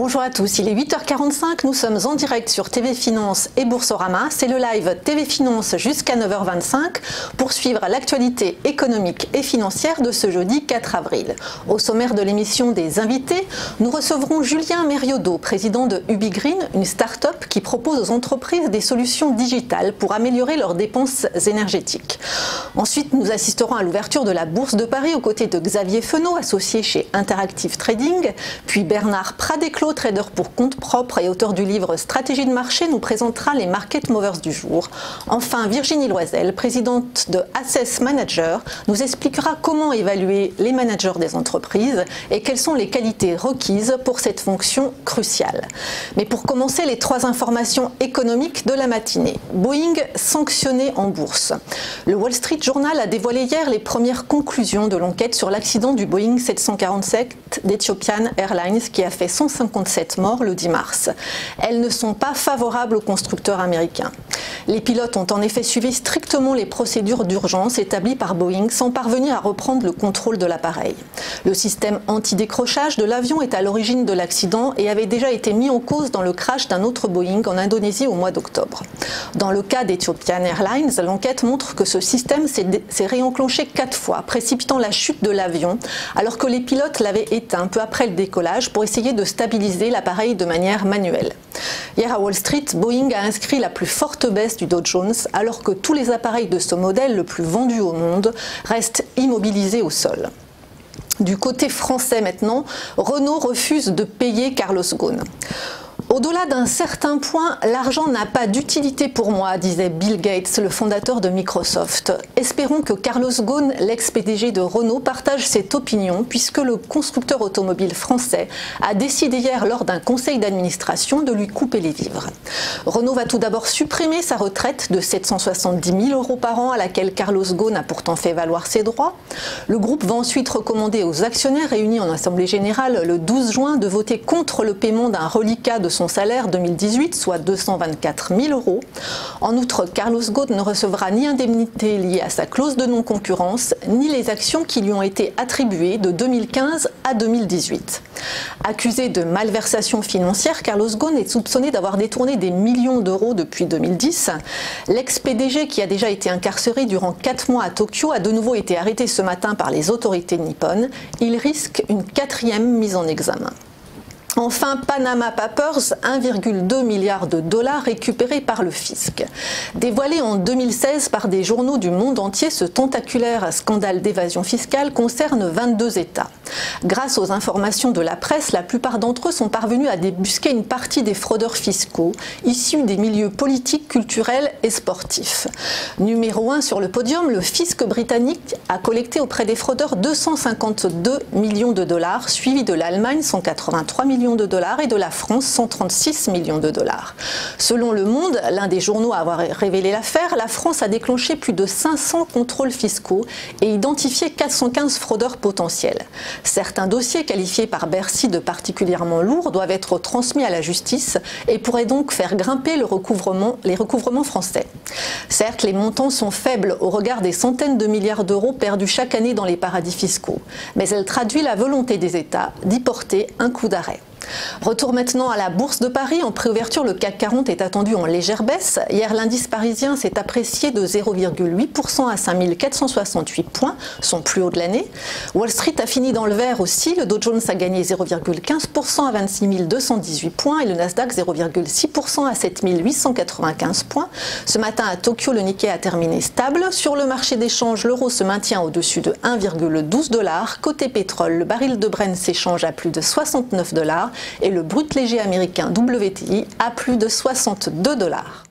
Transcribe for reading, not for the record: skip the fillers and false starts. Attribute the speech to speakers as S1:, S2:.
S1: Bonjour à tous, il est 8h45, nous sommes en direct sur TV Finance et Boursorama. C'est le live TV Finance jusqu'à 9h25 pour suivre l'actualité économique et financière de ce jeudi 4 avril. Au sommaire de l'émission des invités, nous recevrons Julien Meriodo, président de UbiGreen, une start-up qui propose aux entreprises des solutions digitales pour améliorer leurs dépenses énergétiques. Ensuite, nous assisterons à l'ouverture de la Bourse de Paris aux côtés de Xavier Fenot, associé chez Interactive Trading, puis Bernard Pradeclos, trader pour compte propre et auteur du livre Stratégie de marché, nous présentera les market movers du jour. Enfin, Virginie Loisel, présidente de Assess Manager, nous expliquera comment évaluer les managers des entreprises et quelles sont les qualités requises pour cette fonction cruciale. Mais pour commencer, les trois informations économiques de la matinée. Boeing sanctionné en bourse. Le Wall Street Journal a dévoilé hier les premières conclusions de l'enquête sur l'accident du Boeing 747 d'Ethiopian Airlines qui a fait 157 morts le 10 mars. Elles ne sont pas favorables aux constructeurs américains. Les pilotes ont en effet suivi strictement les procédures d'urgence établies par Boeing sans parvenir à reprendre le contrôle de l'appareil. Le système anti-décrochage de l'avion est à l'origine de l'accident et avait déjà été mis en cause dans le crash d'un autre Boeing en Indonésie au mois d'octobre. Dans le cas d'Ethiopian Airlines, l'enquête montre que ce système s'est réenclenché 4 fois, précipitant la chute de l'avion, alors que les pilotes l'avaient éteint peu après le décollage pour essayer de stabiliser l'appareil de manière manuelle. Hier à Wall Street, Boeing a inscrit la plus forte baisse du Dow Jones, alors que tous les appareils de ce modèle le plus vendu au monde restent immobilisés au sol. Du côté français maintenant, Renault refuse de payer Carlos Ghosn. Au-delà d'un certain point, l'argent n'a pas d'utilité pour moi, disait Bill Gates, le fondateur de Microsoft. Espérons que Carlos Ghosn, l'ex-PDG de Renault, partage cette opinion puisque le constructeur automobile français a décidé hier lors d'un conseil d'administration de lui couper les vivres. Renault va tout d'abord supprimer sa retraite de 770 000 € par an à laquelle Carlos Ghosn a pourtant fait valoir ses droits. Le groupe va ensuite recommander aux actionnaires réunis en Assemblée Générale le 12 juin de voter contre le paiement d'un reliquat de son salaire 2018, soit 224 000 €. En outre, Carlos Ghosn ne recevra ni indemnité liée à sa clause de non-concurrence, ni les actions qui lui ont été attribuées de 2015 à 2018. Accusé de malversation financière, Carlos Ghosn est soupçonné d'avoir détourné des millions d'euros depuis 2010. L'ex-PDG, qui a déjà été incarcéré durant 4 mois à Tokyo, a de nouveau été arrêté ce matin par les autorités nippones. Il risque une 4e mise en examen. Enfin, Panama Papers, 1,2 milliard de dollars récupérés par le fisc. Dévoilé en 2016 par des journaux du monde entier, ce tentaculaire scandale d'évasion fiscale concerne 22 États. Grâce aux informations de la presse, la plupart d'entre eux sont parvenus à débusquer une partie des fraudeurs fiscaux, issus des milieux politiques, culturels et sportifs. Numéro 1 sur le podium, le fisc britannique a collecté auprès des fraudeurs 252 millions de dollars, suivi de l'Allemagne, 183 millions de dollars et de la France, 136 millions de dollars. Selon Le Monde, l'un des journaux à avoir révélé l'affaire, la France a déclenché plus de 500 contrôles fiscaux et identifié 415 fraudeurs potentiels. Certains dossiers qualifiés par Bercy de particulièrement lourds doivent être transmis à la justice et pourraient donc faire grimper les recouvrements français. Certes, les montants sont faibles au regard des centaines de milliards d'euros perdus chaque année dans les paradis fiscaux, mais elle traduit la volonté des États d'y porter un coup d'arrêt. Retour maintenant à la Bourse de Paris. En préouverture, le CAC 40 est attendu en légère baisse. Hier, l'indice parisien s'est apprécié de 0,8% à 5 468 points, son plus haut de l'année. Wall Street a fini dans le vert aussi. Le Dow Jones a gagné 0,15% à 26 218 points et le Nasdaq 0,6% à 7 895 points. Ce matin à Tokyo, le Nikkei a terminé stable. Sur le marché des changes, l'euro se maintient au-dessus de 1,12 $. Côté pétrole, le baril de Brent s'échange à plus de 69 $ et le brut léger américain WTI à plus de 62 $.